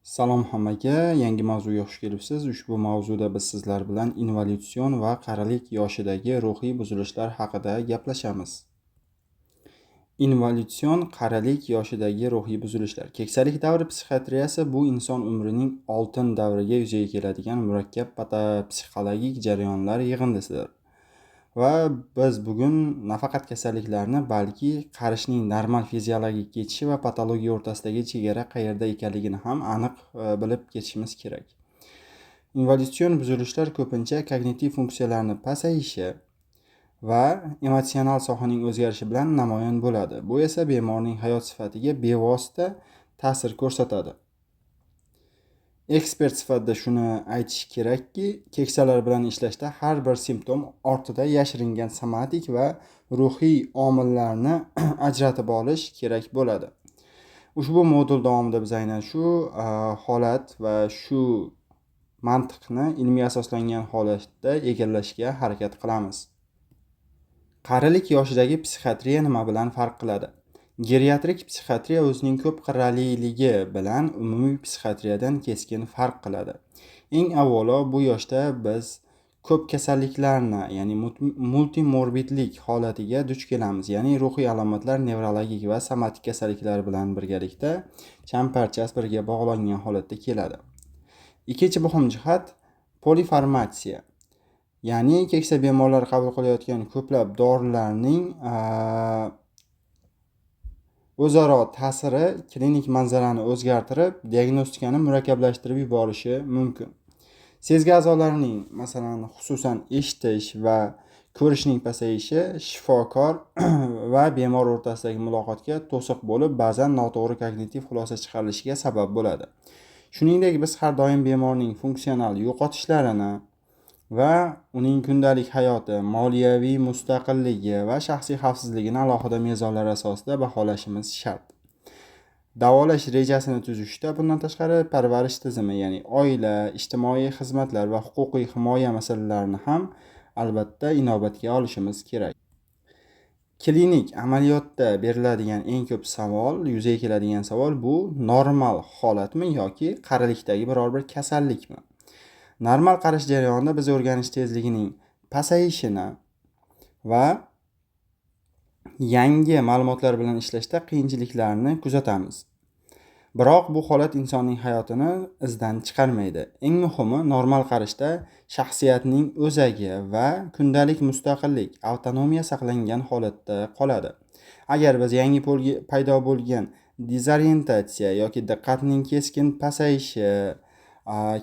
Salom hammaga, yangi mavzuga xush kelibsiz. Ushbu mavzuda biz sizlar bilan involyutsion va qarilik yoshidagi ruhiy buzilishlar haqida gaplashamiz. Involyutsion qarilik yoshidagi ruhiy buzilishlar. Keksalik davri psixiatriyasi bu inson umrining oltin davriga yuzaga keladigan murakkab patopsixologik jarayonlar yig'indisidir. Va biz bugun nafaqat kasalliklarni, balki qarishning normal fiziologik kechishi va patologiya o'rtasidagi chegara qayerda ekanligini ham aniq bilib ketishimiz kerak. Involyutsion buzilishlar ko'pincha kognitiv funksiyalarning pasayishi va emotsional sohaning o'zgarishi bilan namoyon bo'ladi. Bu esa bemorning hayot sifatiga bevosita ta'sir ko'rsatadi. Ekspert sifatida shuni aytish kerakki, keksalar bilan ishlashda har bir simptom ortida yashiringan somatik va ruhiy omillarni ajratib olish kerak bo'ladi. Ushbu modul davomida biz aynan shu holat va shu mantiqni ilmiy asoslangan holatda egallashga harakat qilamiz. Qarilik yoshidagi psixiatriya nima bilan farq qiladi? Geriatrik psixiatriya o'zining ko'p qirraliligi bilan umumiy psixiatriyadan keskin farq qiladi. Eng avvalo bu yoshda biz ko'p kasalliklarni, ya'ni multimorbidlik holatiga duch kelamiz. Ya'ni ruhiy alomatlar nevrologik va somatik kasalliklar bilan birgalikda champarchas birga bog'langan holatda keladi. Ikkinchi muhim jihat polifarmatsiya. Ya'ni keksa bemorlar qabul qilayotgan ko'plab dorilarning o'zaro ta'siri klinik manzarani o'zgartirib, diagnostikani murakkablashtirib yuborishi mumkin. Sezgi a'zolarining, masalan, xususan eshitish va ko'rishning pasayishi shifokor va bemor o'rtasidagi muloqotga to'siq bo'lib, ba'zan noto'g'ri kognitiv xulosa chiqarilishiga sabab bo'ladi. Shuningdek, biz har doim bemorning funksional yo'qotishlarini va uning kundalik hayoti, moliyaviy mustaqilligi va shaxsiy xavfsizligini alohida mezonlar asosida baholashimiz shart. Davolash rejasini tuzishda bundan tashqari parvarish tizimi, ya'ni oila, ijtimoiy xizmatlar va huquqiy himoya masalalarini ham albatta inobatga olishimiz kerak. Klinik amaliyotda beriladigan eng ko'p savol, yuzaga keladigan savol bu normal holatmi yoki qarilikdagi biror bir kasallikmi? Normal qarish jarayonida biz o'rganish tezligining pasayishini va yangi ma'lumotlar bilan ishlashda qiyinchiliklarni kuzatamiz. Biroq bu holat insonning hayotini izdan chiqarmaydi. Eng muhimi, normal qarishda shaxsiyatning o'zagi va kundalik mustaqillik, avtonomiya saqlangan holatda qoladi. Agar biz yangi paydo bo'lgan dezorientatsiya yoki diqqatning keskin pasayishi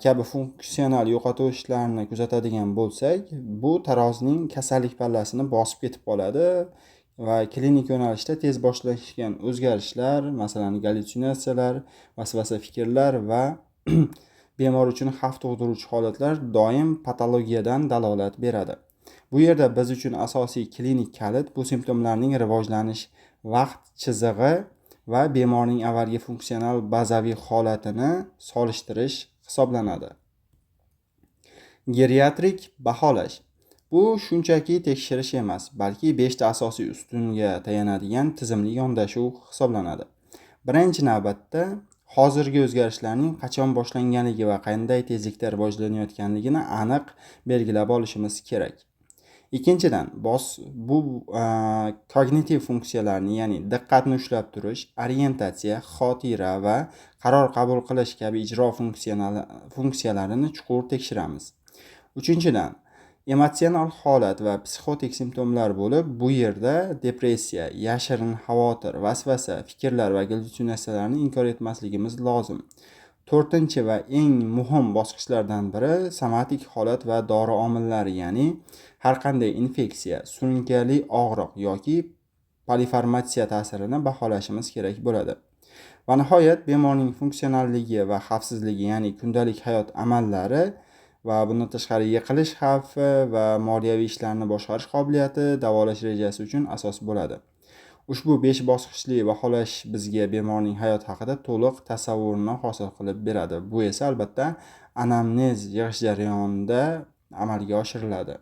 kabi funksional yo'qotishlarni kuzatadigan bo'lsak, bu tarozining kasallik pallasini bosib ketib qoladi va klinik yo'nalishda tez boshlangan o'zgarishlar, masalan, gallyutsinatsiyalar, vasvasa fikrlar va bemor uchun xavf tug'diruvchi holatlar doim patologiyadan dalolat beradi. Bu yerda biz uchun asosiy klinik kalit bu simptomlarning rivojlanish vaqt chizig'i va bemorning avvalgi funksional bazaviy holatini solishtirish hisoblanadi. Geriatrik baholash. Bu shunchaki tekshirish emas, balki 5 ta asosiy ustunga tayanadigan tizimli yondashuv hisoblanadi. Birinchi navbatda hozirgi o'zgarishlarning qachon boshlanganligi va qanday tezlikda rivojlanayotganligini aniq belgilab olishimiz kerak. Ikkinchidan, bu kognitiv funksiyalarni, ya'ni diqqatni ushlab turish, orientatsiya, xotira va qaror qabul qilish kabi ijro funksiyalarini chuqur tekshiramiz. Uchinchidan, emotsional holat va psixotik simptomlar bo'lib, bu yerda depressiya, yashirin xavotir, vasvasa, fikrlar va gallyutsinatsiyalarni inkor etmasligimiz lozim. To'rtinchi va eng muhim bosqichlardan biri somatik holat va dori omillari, ya'ni har qanday infeksiya, surunkali og'riq yoki polifarmatsiya ta'sirini baholashimiz kerak bo'ladi. Va nihoyat, bemorning funksionalligi va xavfsizligi, ya'ni kundalik hayot amallari va bundan tashqari yiqilish xavfi va moliyaviy ishlarni boshqarish qobiliyati davolash rejasi uchun asos bo'ladi. Ushbu 5 bosqichli baholash bizga bemorning hayot haqida to'liq tasavvurni hosil qilib beradi. Bu esa albatta anamnez yig'ish jarayonida amalga oshiriladi.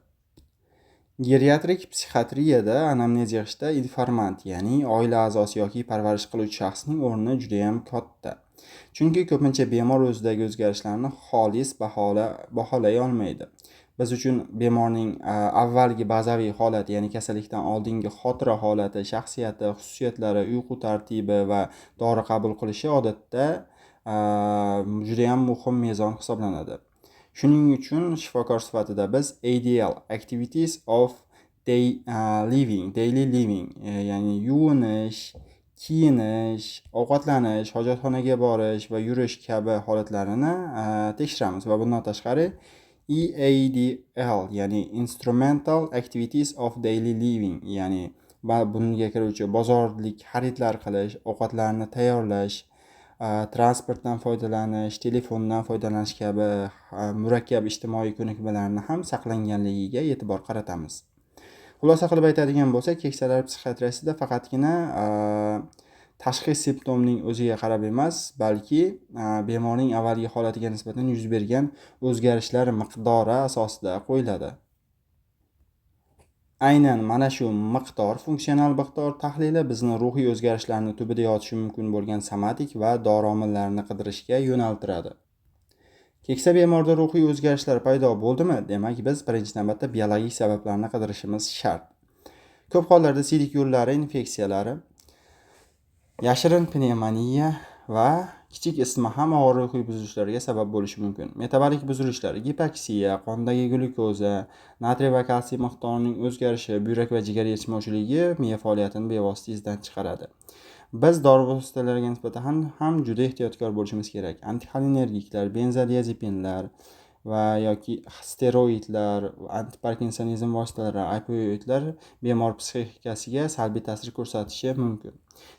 Geriatrik psixiatriyada anamnez yig'ishda informant, ya'ni oila a'zosi yoki parvarish qiluvchi shaxsning o'rni juda ham katta. Chunki ko'pincha bemor o'zidagi o'zgarishlarni xolis baholay olmaydi. Biz uchun bemorning avvalgi bazaviy holati, ya'ni kasallikdan oldingi xotira holati, shaxsiyati, xususiyatlari, uyqu tartibi va dori qabul qilishi odatda juda ham muhim mezon hisoblanadi. Shuning uchun shifokor sifatida biz ADL, Activities of daily living, ya'ni yuvinish, kiyinish, ovqatlanish, hojatxonaga borish va yurish kabi holatlarini tekshiramiz va bundan tashqari EADL, ya'ni Instrumental Activities of Daily Living, ya'ni bunga kiruvchi bozorlik xaridlar qilish, ovqatlarni tayyorlash, transportdan foydalanish, telefondan foydalanish kabi murakkab ijtimoiy ko'nikmalarni ham saqlanganligiga e'tibor qaratamiz. Xulosa qilib aytadigan bo'lsak, keksalar psixiatriyasida faqatgina tashxis simptomning o'ziga qarab emas, balki bemorning avvalgi holatiga nisbatan yuz bergan o'zgarishlar miqdori asosida qo'yiladi. Aynan mana shu miqdor, funksional miqdor tahlili bizni ruhiy o'zgarishlarni tubida yotishi mumkin bo'lgan somatik va dori omillarini qidirishga yo'naltiradi. Keksa bemorda ruhiy o'zgarishlar paydo bo'ldimi? Demak, biz birinchi navbatda biologik sabablarni qidirishimiz shart. Ko'p hollarda siydik yo'llari infeksiyalari, yashirin pnevmoniya va kichik isitma ham og'ir ruhiy buzilishlarga sabab bo'lishi mumkin. Metabolik buzilishlar, gipoksiya, qondagi glyukoza, natriy va kalsiy miqdorining o'zgarishi, buyrak va jigar yetishmovchiligi miya faoliyatini bevosita izdan chiqaradi. Biz dori vositalariga nisbatan ham juda ehtiyotkor bo'lishimiz kerak. Antixolinergiklar, benzodiazepinlar va yoki steroidlar, antiparkinsonizm vositalari, opioidlar bemor psixikasiga salbiy ta'sir ko'rsatishi mumkin.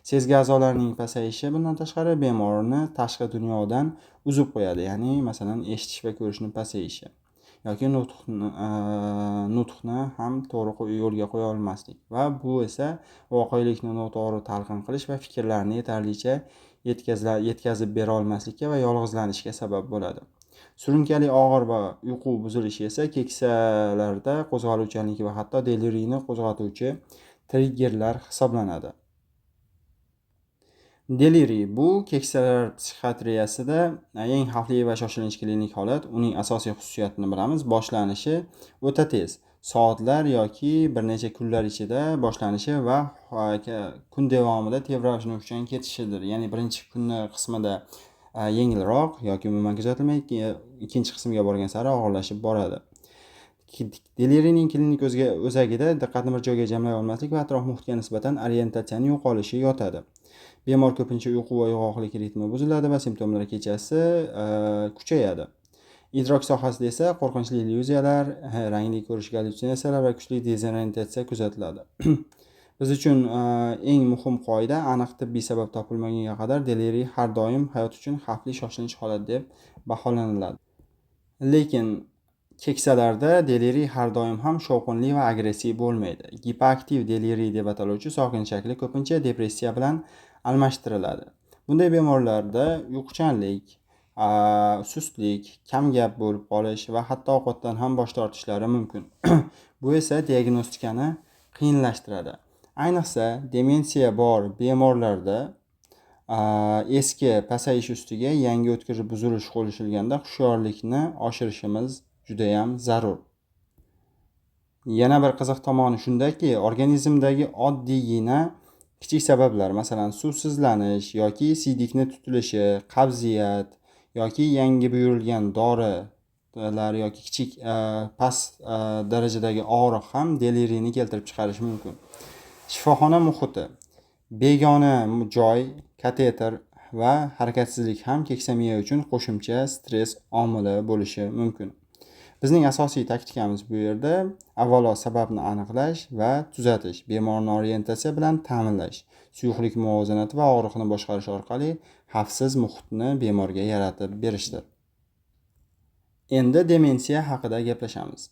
Sezgi a'zolarining pasayishi bundan tashqari bemorni tashqi dunyodan uzib qo'yadi, ya'ni masalan eshitish va ko'rishni pasayishi yoki nutqni ham to'g'ri yo'lga qo'ya olmaslik va bu esa voqelikni noto'g'ri talqin qilish va fikrlarni yetarlicha yetkazib bera olmaslikka va yolg'izlanishga sabab bo'ladi. Surunkali og'ir va uyqu buzilishi esa keksalarda qo'zg'aluvchanlik va hatto deliriyni qo'zg'atuvchi triggerlar hisoblanadi. Deliriy bu keksalar psixiatriyasida eng xavfli va shoshilinch klinik holat. Uning asosiy xususiyatini bilamiz. Boshlanishi o'ta tez, soatlar yoki bir necha kunlar ichida boshlanishi va kun davomida tebranishni kuchayib ketishidir. Ya'ni birinchi kunni qismida yengilroq yoki umuman kuzatilmay, ikkinchi qismga borgan sari og'irlashib boradi. Deliriyning klinik o'zagida diqqatni bir joyga jamlay olmaslik va atrof muhitga nisbatan orientatsiyaning yo'qolishi yotadi. Bemor ko'pincha uyqu va uyg'oqlik ritmi buziladi va simptomlar kechasi kuchayadi. Idrok sohasida esa qo'rqinchli illyuziyalar, rangli ko'rish gallyutsinatsiyalar va kuchli dezorientatsiya kuzatiladi. Biz uchun eng muhim qoida aniq tibbiy sabab topilmagunga qadar deliriy har doim hayot uchun xavfli shoshilinch holat deb baholaniladi. Lekin keksalarda deliriy har doim ham shovqinli va agressiv bo'lmaydi. Gipoaktiv deliriy deb ataluvchi sokin shakli ko'pincha depressiya bilan almashtiriladi. Bunday bemorlarda uyquchanlik, sustlik, kam gap bo'lib qolish va hatto ovqatdan ham bosh tortishlari mumkin. Bu esa diagnostikani qiyinlashtiradi. Ayniqsa demensiya bor bemorlarda eski pasayish ustiga yangi o'tkir buzilish qo'shilganda hushyorlikni oshirishimiz juda ham zarur. Yana bir qiziq tomoni shundaki, organizmdagi oddiygina kichik sabablar, masalan suvsizlanish yoki siydikni tutilishi, qabziyat yoki yangi buyurilgan dorilar yoki kichik past darajadagi og'riq ham deliriyni keltirib chiqarishi mumkin. Shifoxona muhiti, begona joy, kateter va harakatsizlik ham keksa miya uchun qo'shimcha stress omili bo'lishi mumkin. Bizning asosiy taktikamiz bu yerda avvalo sababni aniqlash va tuzatish, bemorni orientatsiya bilan ta'minlash, suyuqlik muvozanati va og'riqni boshqarish orqali xavfsiz muhitni bemorga yaratib berishdir. Endi demensiya haqida gaplashamiz.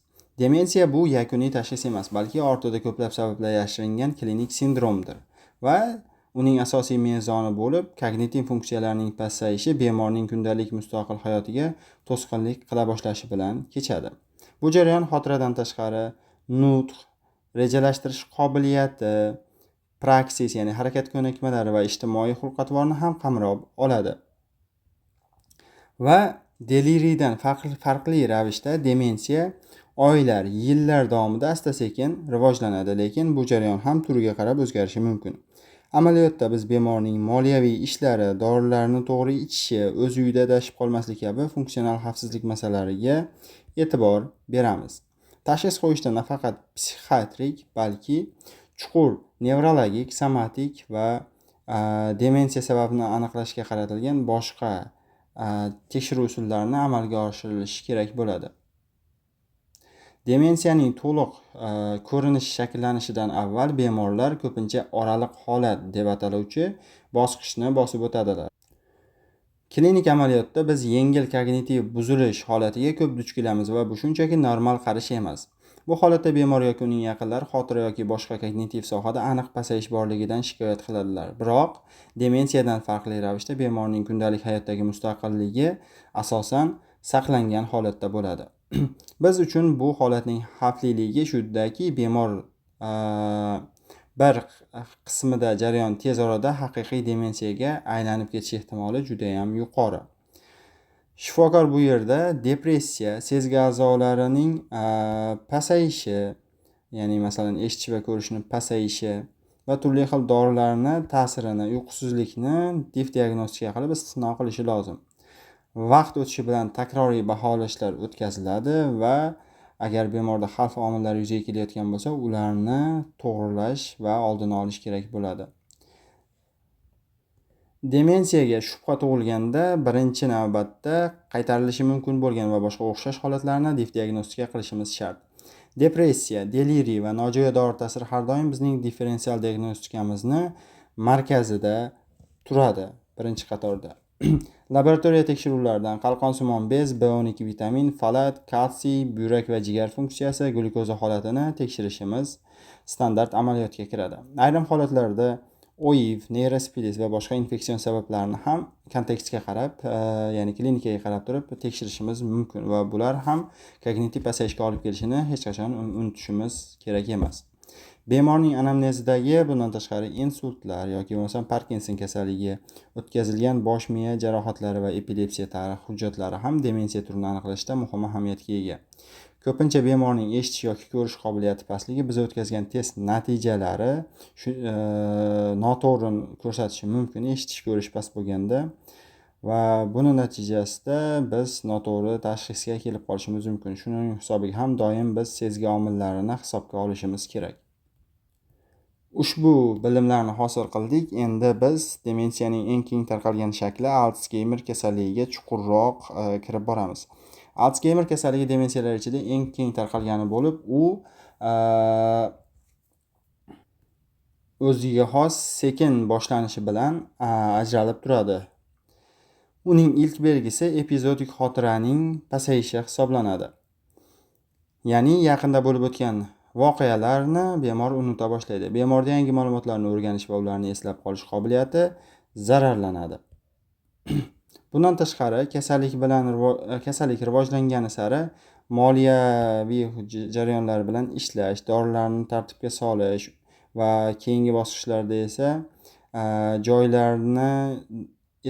Demensiya bu yakuniy tashxis emas, balki ortida ko'plab sabablar yashiringan klinik sindromdir va uning asosiy mezoni bo'lib, kognitiv funksiyalarning pasayishi bemorning kundalik mustaqil hayotiga to'sqinlik qila boshlashi bilan kechadi. Bu jarayon xotiradan tashqari nutq, rejalashtirish qobiliyati, praksis, ya'ni harakat ko'nikmalari va ijtimoiy xulq-atvorni ham qamrab oladi. va deliriydan farqli ravishda demensiya oylar, yillar davomida asta-sekin rivojlanadi, lekin bu jarayon ham turiga qarab o'zgarishi mumkin. Amaliyotda biz bemorning moliyaviy ishlari, dorilarni to'g'ri ichishi, o'z uyida adashib qolmasligi kabi funksional xavfsizlik masalalariga e'tibor beramiz. Tashxis qo'yishda nafaqat psixiatrik, balki chuqur nevrologik, somatik va demensiya sababini aniqlashga qaratilgan boshqa tekshiruv usullarini amalga oshirilishi kerak bo'ladi. Demensiyaning to'liq ko'rinish shakllanishidan avval bemorlar ko'pincha oraliq holat deb ataluvchi bosqichni bosib o'tadilar. Klinik amaliyotda biz yengil kognitiv buzilish holatiga ko'p duch kelamiz va bu shunchaki normal qarish emas. Bu holatda bemor yoki uning yaqinlari xotira yoki boshqa kognitiv sohada aniq pasayish borligidan shikoyat qiladilar. Biroq demensiyadan farqli ravishda bemorning kundalik hayotdagi mustaqilligi asosan saqlangan holatda bo'ladi. Biz uchun bu holatning xavfliligi shundaki, bemor bir qismida jarayon tez orada haqiqiy demensiyaga aylanib ketish ehtimoli juda ham yuqori. Shifokor bu yerda depressiya, sezgi a'zolarining pasayishi, ya'ni masalan eshitish va ko'rishni pasayishi va turli xil dorilarni ta'sirini, uyqusizlikni diagnostika qilib istisno qilishi lozim. Vaqt o'tishi bilan takroriy baholashlar o'tkaziladi va agar bemorda xavf omillari yuzaga kelayotgan bo'lsa, ularni to'g'rilash va oldini olish kerak bo'ladi. Demensiyaga shubha tug'ilganda birinchi navbatda qaytarilishi mumkin bo'lgan va boshqa o'xshash holatlarni diagnostika qilishimiz shart. Depressiya, deliriy va nojo'ya dori ta'siri har doim bizning differensial diagnostikamizni markazida turadi, birinchi qatorda. Laboratoriya tekshiruvlaridan qalqonsimon bez, B12 vitamin, folat, kalsiy, buyrak va jigar funksiyasi, glyukoza holatini tekshirishimiz standart amaliyotga kiradi. Ayrim holatlarda OIV, neyrospidis va boshqa infeksion sabablarni ham kontekstga qarab, ya'ni klinikaga qarab turib tekshirishimiz mumkin va bular ham kognitiv pasayishga olib kelishini hech qachon unutishimiz kerak emas. Bemorning anamnezidagi bundan tashqari insultlar yoki bo'lmasam Parkinson kasalligi, o'tkazilgan bosh miya jarohatlari va epilepsiya tarix hujjatlari ham demensiya turini aniqlashda muhim ahamiyatga ega. Ko'pincha bemorning eshitish yoki ko'rish qobiliyati pastligi biz o'tkazgan test natijalari noto'g'ri ko'rsatishi mumkin eshitish ko'rish past bo'lganda va buni natijasida biz noto'g'ri tashxisga kelib qolishimiz mumkin. Shuning hisobiga ham doim biz sezgi omillarini hisobga olishimiz kerak. Ushbu bilimlarni hosil qildik. Endi biz demensiyaning eng keng tarqalgan shakli Alsgeymer kasalligiga chuqurroq kirib boramiz. Alsgeymer kasalligi demensiyalar ichida eng keng tarqalgani bo'lib, u o'ziga xos sekin boshlanishi bilan ajralib turadi. Uning ilk belgisi epizodik xotiraning pasayishi hisoblanadi. Ya'ni yaqinda bo'lib o'tgan voqealarni bemor unuta boshlaydi. Bemorda yangi ma'lumotlarni o'rganish va ularni eslab qolish qobiliyati zararlanadi. Bundan tashqari, kasallik rivojlangani sari moliyaviy jarayonlar bilan ishlash, dorilarni tartibga solish va keyingi bosqichlarda esa joylarni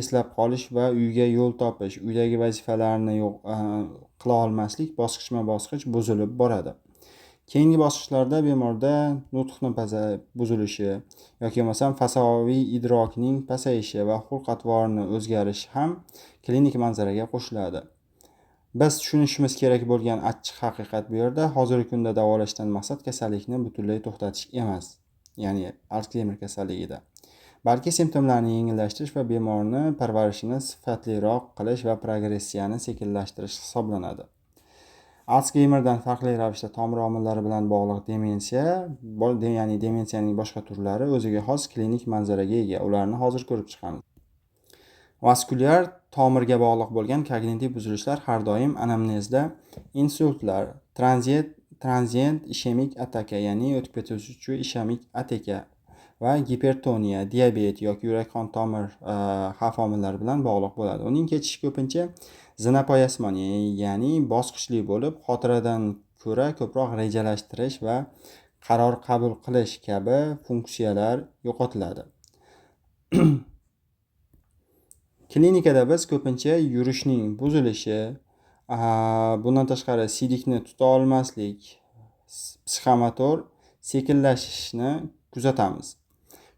eslab qolish va uyga yo'l topish, uydagi vazifalarni qila olmaslik bosqichma-bosqich buzilib boradi. Keyingi bosqichlarda bemorda nutqni buzilishi yoki bo'lmasam fasaviy idrokning pasayishi va xulq-atvorni o'zgarishi ham klinik manzaraga qo'shiladi. Biz tushunishimiz kerak bo'lgan achchiq haqiqat bu yerda hozirgi kunda davolashdan maqsad kasallikni butunlay to'xtatish emas, ya'ni Alsgeymer kasalligida, balki simptomlarni yengillashtirish va bemorni parvarishini sifatliroq qilish va progressiyani sekinlashtirish hisoblanadi. Alsgeymerdan farqli ravishda tomir omillari bilan bog'liq demensiya, ya'ni demensiyaning boshqa turlari o'ziga xos klinik manzaraga ega. Ularni hozir ko'rib chiqamiz. Vaskulyar tomirga bog'liq bo'lgan kognitiv buzilishlar har doim anamnezda insultlar, transient ishemik ataka, ya'ni o'tib ketuvchi ishemik ataka va gipertoniya, diabet yoki yurak-qon tomir xavf omillari bilan bog'liq bo'ladi. Uning kechishi ko'pincha zinapoyasmon, ya'ni bosqichli bo'lib, xotiradan ko'ra ko'proq rejalashtirish va qaror qabul qilish kabi funksiyalar yo'qotiladi. Klinikada biz ko'pincha yurishning buzilishi, bundan tashqari siylikni tuta olmaslik, psixomotor sekinlashishni kuzatamiz.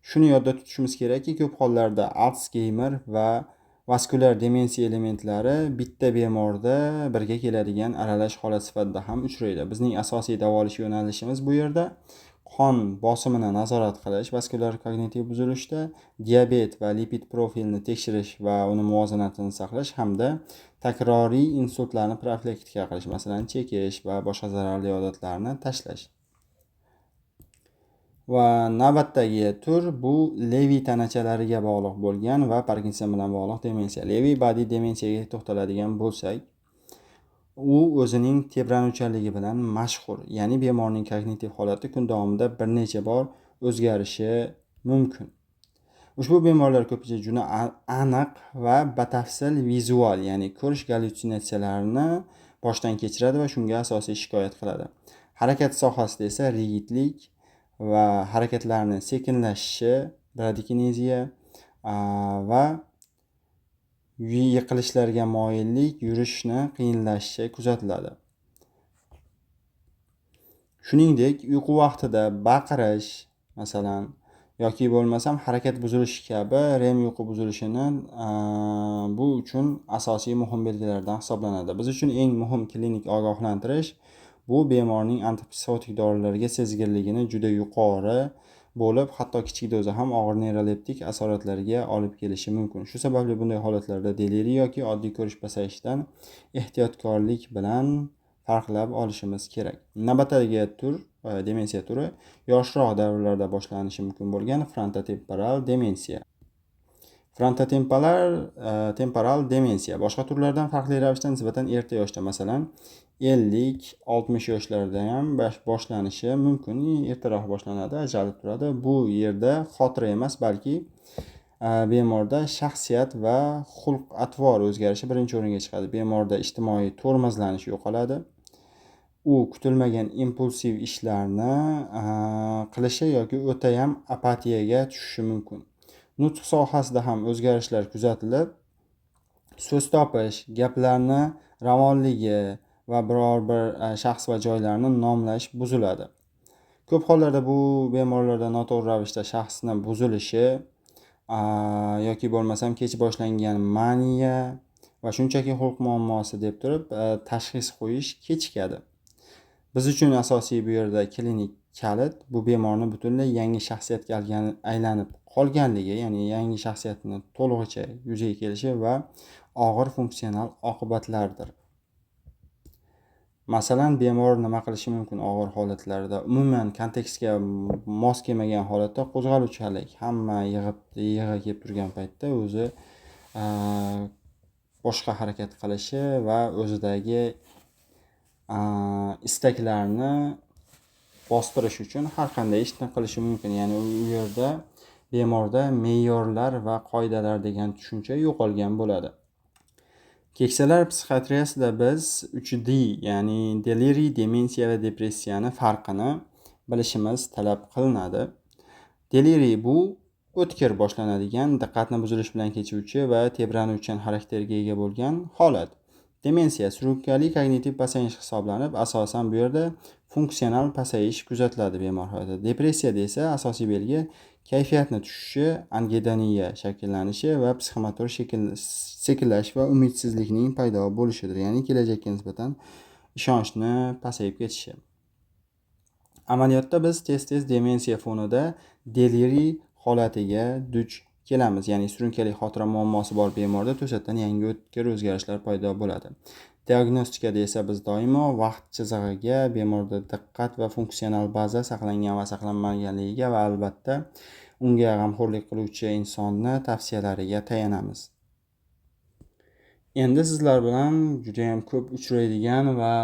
Shuni yodda tutishimiz kerakki, ko'p hollarda Altsgeymer va vaskulyar demensiya elementlari bitta bemorda birga keladigan aralash holat sifatida ham uchraydi. Bizning asosiy davolash yo'nalishimiz bu yerda qon bosimini nazorat qilish vaskulyar kognitiv buzilishda, diabet va lipid profilni tekshirish va uni muvozanatini saqlash hamda takroriy insultlarni profilaktika qilish, masalan, chekish va boshqa zararli odatlarni tashlash. Va navbatdagi tur bu Levi tanachalariga bog'liq bo'lgan va Parkinson bilan bog'liq demensiya. Levi body demensiyaga to'xtaladigan bo'lsak, u o'zining tebranuvchanligi bilan mashhur. Ya'ni bemorning kognitiv holati kun davomida bir necha bor o'zgarishi mumkin. Ushbu bemorlar ko'pincha juda aniq va batafsil vizual, ya'ni ko'rish gallyutsinatsiyalarini boshdan kechiradi va shunga asosiy shikoyat qiladi. Harakat sohasida esa rigidlik va harakatlarni sekinlashishi, bradykineziya va yiqilishlarga moyillik, yurishni qiyinlashishi kuzatiladi. Shuningdek, uyqu vaqtida baqirish, masalan, yoki bo'lmasam harakat buzilishi kabi REM uyqu buzilishini bu uchun asosiy muhim belgilardan hisoblanadi. Biz uchun eng muhim klinik ogohlantirish bu bemorning antipsixotik dorilarga sezgirligini juda yuqori bo'lib, hatto kichik doza ham og'ir neyroleptik asoratlarga olib kelishi mumkin. Shu sababli bunday holatlarda deliriy yoki oddiy ko'rish pasayishidan ehtiyotkorlik bilan farqlab olishimiz kerak. Navbatdagi tur, demensiya turi yoshroq davrlarda boshlanishi mumkin bo'lgan frontotemporal demensiya. Frontotemporal demensiya boshqa turlardan farqli ravishda nisbatan erta yoshda, masalan, 50-60 yoshlarda ham boshlanishi mumkin, ertaroq boshlanadi, ajralib turadi. Bu yerda xotira emas, balki bemorda shaxsiyat va xulq-atvor o'zgarishi birinchi o'ringa chiqadi. Bemorda ijtimoiy tormozlanish yo'qoladi. U kutilmagan impulsiv ishlarni qilishi yoki o'ta ham apatiyaga tushishi mumkin. Nutq sohasida ham o'zgarishlar kuzatilib, so'z topish, gaplarni ravonligi va biror bir shaxs va joylarni nomlash buziladi. Ko'p hollarda bu bemorlarda noto'g'ri ravishda shaxsni buzilishi yoki bo'lmasam kech boshlangan maniya va shunchaki xulq muammosi deb turib tashxis qo'yish kechikadi. Biz uchun asosiy bu yerda klinik kalit bu bemorni butunlay yangi shaxsiyatga aylanib qolganligi, ya'ni yangi shaxsiyatni to'lig'icha yuzaga kelishi va og'ir funksional oqibatlardir. Masalan, bemor nima qilishi mumkin og'ir holatlarda? Umuman kontekstga mos kelmagan holatda qo'zg'aluvchanlik, hamma yig'i kelib turgan paytda o'zi boshqa harakat qilishi va o'zidagi istaklarni bostirish uchun har qanday ishni qilishi mumkin. Ya'ni u yerda bemorda me'yorlar va qoidalar degan tushuncha yo'qolgan bo'ladi. Keksalar psixiatriyasida biz 3D, ya'ni deliriy, demensiya va depressiyani farqini bilishimiz talab qilinadi. Deliriy bu o'tkir boshlanadigan, diqqatni buzilish bilan kechuvchi va tebranuvchan xarakterga ega bo'lgan holat. Demensiya surunkali kognitiv pasayish hisoblanib, asosan bu yerda funksional pasayish kuzatiladi bemor hayotida. Depressiyada esa asosiy belgi kayfiyatni tushishi, angidoniya shakllanishi va psixomotor sekinlashish va umidsizlikning paydo bo'lishidir. Ya'ni kelajakka nisbatan ishonchni pasayib ketishi. Amaliyotda biz tez-tez demensiya fonida deliriy holatiga duch kelamiz. Ya'ni surunkali xotira muammosi bor bemorda to'satdan yangi o'tkir o'zgarishlar paydo bo'ladi. Diagnostikada esa biz doimo vaqt chizig'iga, bemorda diqqat va funksional baza saqlangan va saqlanmaganligiga va albatta unga g'amxo'rlik qiluvchi insonni tavsiyalariga tayanamiz. Endi sizlar bilan juda ham ko'p uchraydigan va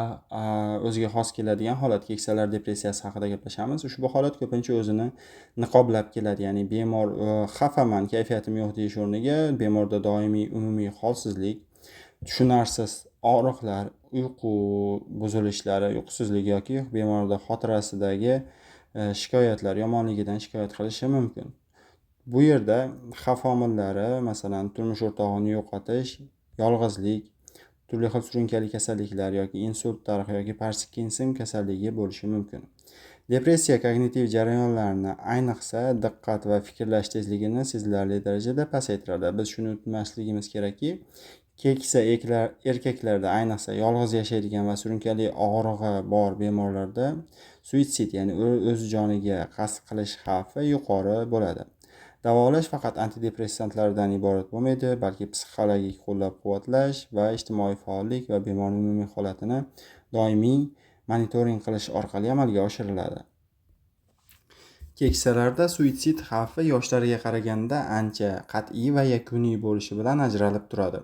o'ziga xos keladigan holat, keksalar depressiyasi haqida gaplashamiz. Ushbu holat ko'pincha o'zini niqoblab keladi. Ya'ni bemor xafaman, kayfiyatim yo'q deyish o'rniga bemorda doimiy umumiy holsizlik, tushunarsiz og'riqlar, uyqu buzilishlari, uyqusizlik yoki bemorda xotirasidagi shikoyatlar yomonligidan shikoyat qilishi mumkin. Bu yerda xavf omillari, masalan, turmush o'rtog'ini yo'qotish, yolg'izlik, turli xil surunkali kasalliklar yoki insultlar yoki Parkinson kasalligi bo'lishi mumkin. Depressiya kognitiv jarayonlarni, ayniqsa diqqat va fikrlash tezligini sezilarli darajada pasaytiradi. Biz shuni unutmasligimiz kerakki, keksa erkaklarda, ayniqsa yolg'iz yashaydigan va surunkali og'rig'i bor bemorlarda suitsid, ya'ni o'z joniga qasd qilish xavfi yuqori bo'ladi. Davolash faqat antidepressantlardan iborat bo'lmaydi, balki psixologik qo'llab-quvvatlash va ijtimoiy faollik va bemorning umumiy holatini doimiy monitoring qilish orqali amalga oshiriladi. Keksalarda suitsid xavfi yoshlarga qaraganda ancha qat'iy va yakuniy bo'lishi bilan ajralib turadi.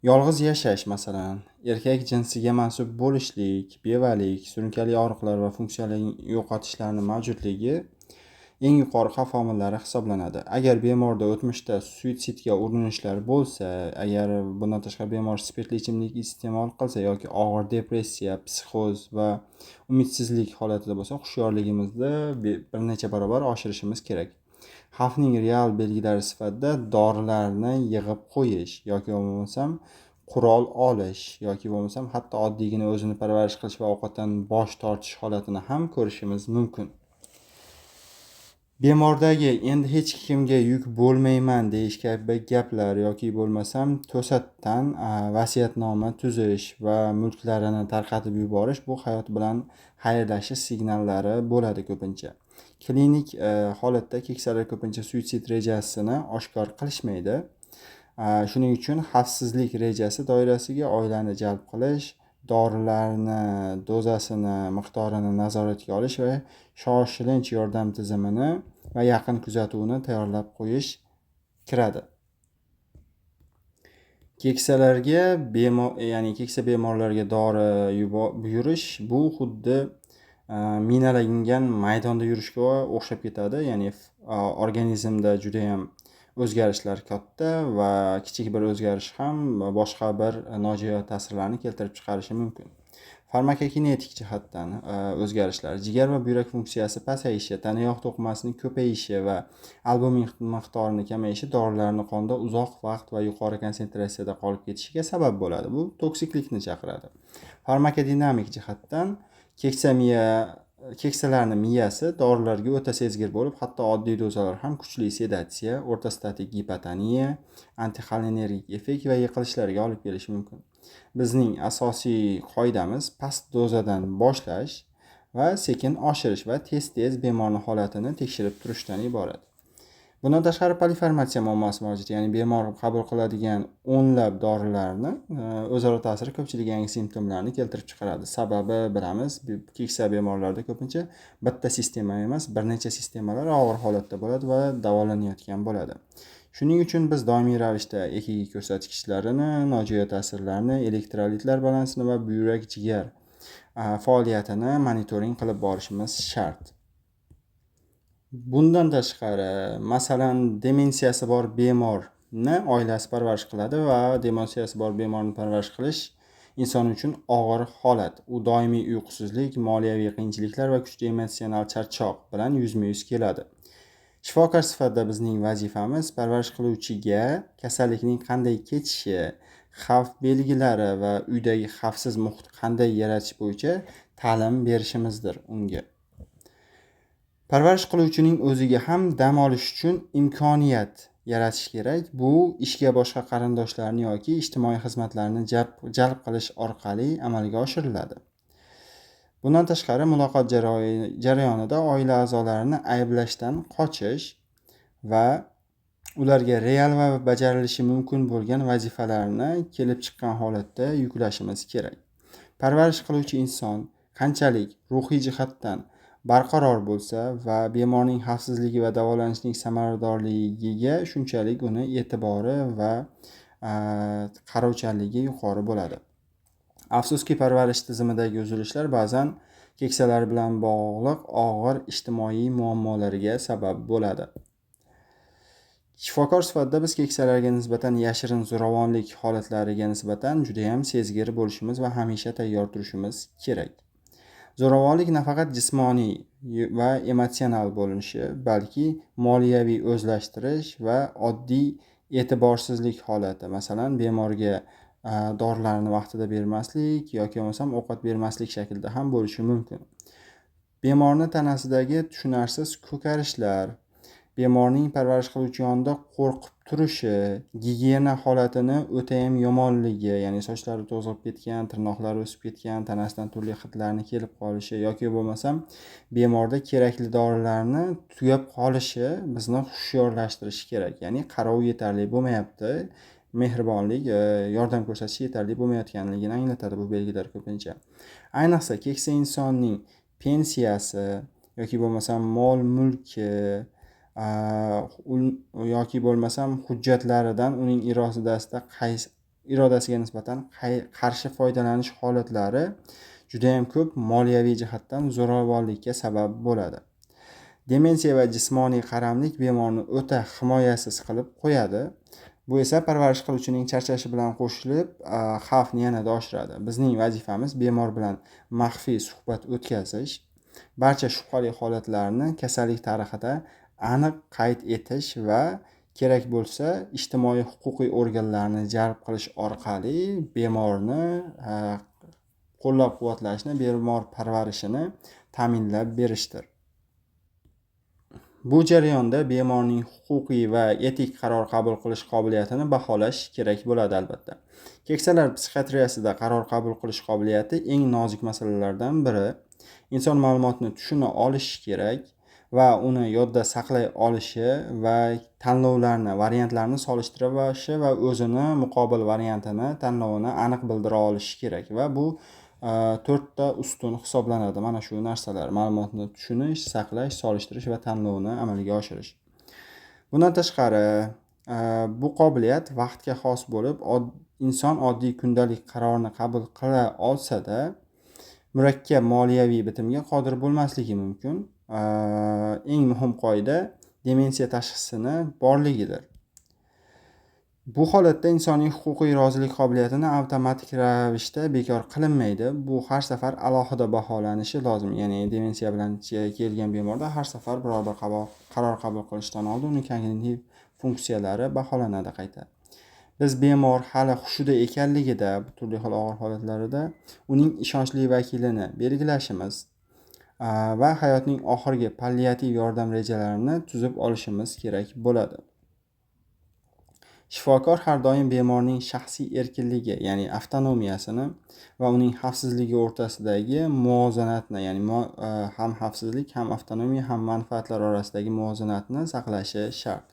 Yolg'iz yashash, masalan, erkak jinsiga mansub bo'lishlik, bevalik, surunkali og'riqlar va funksiyali yo'qotishlarni mavjudligi eng yuqori xavf omillari hisoblanadi. Agar bemorda o'tmishda suitsidga urinishlar bo'lsa, agar bundan tashqari bemor spirtli ichimlik iste'mol qilsa yoki og'ir depressiya, psixoz va umidsizlik holatida bo'lsa, hushyorligimizni bir necha barobar oshirishimiz kerak. Xavfning real belgilari sifatida dorilarni yig'ib qo'yish yoki bo'lmasam qurol olish yoki bo'lmasam hatto oddiygina o'zini parvarish qilish va ovqatdan bosh tortish holatini ham ko'rishimiz mumkin. Bemordagi endi hech kimga yuk bo'lmayman deyish kabi gaplar yoki bo'lmasam to'satdan vasiyatnoma tuzish va mulklarini tarqatib yuborish bu hayot bilan xayrlashish signallari bo'ladi ko'pincha. Klinik holatda keksalar ko'pincha suitsid rejasini oshkor qilishmaydi. Shuning uchun xavfsizlik rejasi doirasiga oilani jalb qilish, dorilarni dozasini, miqdorini nazoratga olish va shoshilinch yordam tizimini va yaqin kuzatuvni tayyorlab qo'yish kiradi. Keksalarga keksa bemorlarga dori buyurish bu xuddi minalangan maydonda yurishga o'xshab ketadi. Ya'ni organizmda juda ham o'zgarishlar katta va kichik bir o'zgarish ham boshqa bir nojo'ya ta'sirlarni keltirib chiqarishi mumkin. Farmakokinetik jihatdan o'zgarishlar, jigar va buyrak funksiyasi pasayishi, tana yog' to'qimasining ko'payishi va albumin miqdorining kamayishi dorilarni qonda uzoq vaqt va yuqori konsentratsiyada qolib ketishiga sabab bo'ladi. Bu toksiklikni chaqiradi. Farmakodinamik jihatdan keksalarning miyasi dorilarga o'ta sezgir bo'lib, hatto oddiy dozalar ham kuchli sedatsiya, o'rtastatik gipotoniya, antixolinergik effekt va yiqilishlarga olib kelishi mumkin. Bizning asosiy qoidamiz past dozadan boshlash va sekin oshirish va tez-tez bemorning holatini tekshirib turishdan iborat. Bundan tashqari polifarmatsiya muammosi mavjud, ya'ni bemor qabul qiladigan o'nlab dorilarni o'zaro ta'siri ko'pchilik yangi simptomlarni keltirib chiqaradi. Sababi bilamiz, keksa bemorlarda ko'pincha bitta sistema emas, bir necha sistemalar og'ir holatda bo'ladi va davolanayotgan bo'ladi. Shuning uchun biz doimiy ravishda EKG ko'rsatkichlarini, nojo'ya ta'sirlarni, elektrolitlar balansini va buyrak-jigar faoliyatini monitoring qilib borishimiz shart. Bundan tashqari, masalan, demensiyasi bor bemorni oilasi parvarish qiladi va demensiyasi bor bemorni parvarish qilish inson uchun og'ir holat. U doimiy uyqusizlik, moliyaviy qiyinchiliklar va kuchli emotsional charchoq bilan yuzma-yuz keladi. Shifokor sifatida bizning vazifamiz parvarish qiluvchiga kasallikning qanday kechishi, xavf belgilari va uydagi xavfsiz muhit qanday yaratish bo'yicha ta'lim berishimizdir unga. Parvarish qiluvchining o'ziga ham dam olish uchun imkoniyat yaratish kerak. Bu ishga boshqa qarindoshlarni yoki ijtimoiy xizmatlarni jalb qilish orqali amalga oshiriladi. Bundan tashqari, muloqot jarayonida oila a'zolarini ayblashdan qochish va ularga real va bajarilishi mumkin bo'lgan vazifalarni kelib chiqqan holatda yuklashimiz kerak. Parvarish qiluvchi inson qanchalik ruhiy jihatdan barqaror bo'lsa va bemorning xavfsizligi va davolanishning samaradorligiga shunchalik uni e'tibori va qarovchanligi yuqori bo'ladi. Afsuski, parvarish tizimidagi uzilishlar ba'zan keksalar bilan bog'liq og'ir ijtimoiy muammolarga sabab bo'ladi. Shifokor sifatida biz keksalarga nisbatan yashirin zo'ravonlik holatlariga nisbatan juda ham sezgir bo'lishimiz va hamisha tayyor turishimiz kerak. Zo'ravonlik nafaqat jismoniy va emotsional bo'lishi, balki moliyaviy o'zlashtirish va oddiy e'tiborsizlik holati. Masalan, bemorga dorilarni vaqtida bermaslik yoki bo'lmasam ovqat bermaslik shaklida ham bo'lishi mumkin. Bemorning tanasidagi tushunarsiz ko'karishlar, bemorning parvarish qiluvchi yonida qo'rqib turishi, gigiyena holatini o'tayam yomonligi, ya'ni sochlari to'zg'ib ketgan, tirnoqlari o'sib ketgan, tanasidan turli hidlarni kelib qolishi yoki bo'lmasam bemorda kerakli dorilarni tugab qolishi bizni hushyorlashtirishi kerak. Ya'ni qarov yetarli bo'lmayapti, mehribonlik, yordam ko'rsatish yetarli bo'lmayotganligini anglatadi bu belgilar ko'pincha. Ayniqsa keksa insonning pensiyasi yoki bo'lmasam mol mulki yoki bo'lmasam hujjatlaridan uning irodasiga nisbatan qarshi foydalanish holatlari juda ham ko'p moliyaviy jihatdan zo'ravonlikka sabab bo'ladi. Demensiya va jismoniy qaramlik bemorni o'ta himoyasiz qilib qo'yadi. Bu esa parvarish qiluvchining charchashi bilan qo'shilib xavfni yanada oshiradi. Bizning vazifamiz bemor bilan maxfiy suhbat o'tkazish, barcha shubhali holatlarni kasallik tarixida aniq qayd etish va kerak bo'lsa ijtimoiy huquqiy organlarni jalb qilish orqali bemorni qo'llab-quvvatlashni, bemor parvarishini ta'minlab berishdir. Bu jarayonda bemorning huquqiy va etik qaror qabul qilish qobiliyatini baholash kerak bo'ladi albatta. Keksalar psixiatriyasida qaror qabul qilish qobiliyati eng nozik masalalardan biri. Inson ma'lumotni tushuna olishi kerak va uni yodda saqlay olishi va tanlovlarni, variantlarni solishtirishi va o'zini muqobil variantini, tanlovini aniq bildira olishi kerak va bu 4 ta ustun hisoblanadi. Mana shu narsalar: ma'lumotni tushunish, saqlash, solishtirish va tanlovni amalga oshirish. Bundan tashqari, bu qobiliyat vaqtga xos bo'lib, inson oddiy kundalik qarorni qabul qila olsa-da, murakkab moliyaviy bitimga qodir bo'lmasligi mumkin. Eng muhim qoida demensiya tashxisini borligidir. Bu holatda insonning huquqiy rozilik qobiliyatini avtomatik ravishda bekor qilinmaydi. Bu har safar alohida baholanishi lozim. Ya'ni demensiya bilan kelgan bemorda har safar biror bir qaror qabul qilishdan oldin uning kognitiv funksiyalari baholanadi qayta. Biz bemor hali hushida ekanligida, turli xil og'ir holatlarida uning ishonchli vakilini belgilashimiz va hayotning oxirgi palliativ yordam rejalarini tuzib olishimiz kerak bo'ladi. Shifokor har doim bemorning shaxsiy erkinligi, ya'ni avtonomiyasini va uning xavfsizligi o'rtasidagi muvozanatni, ya'ni ham xavfsizlik, ham avtonomiya, ham manfaatlar orasidagi muvozanatni saqlashi shart.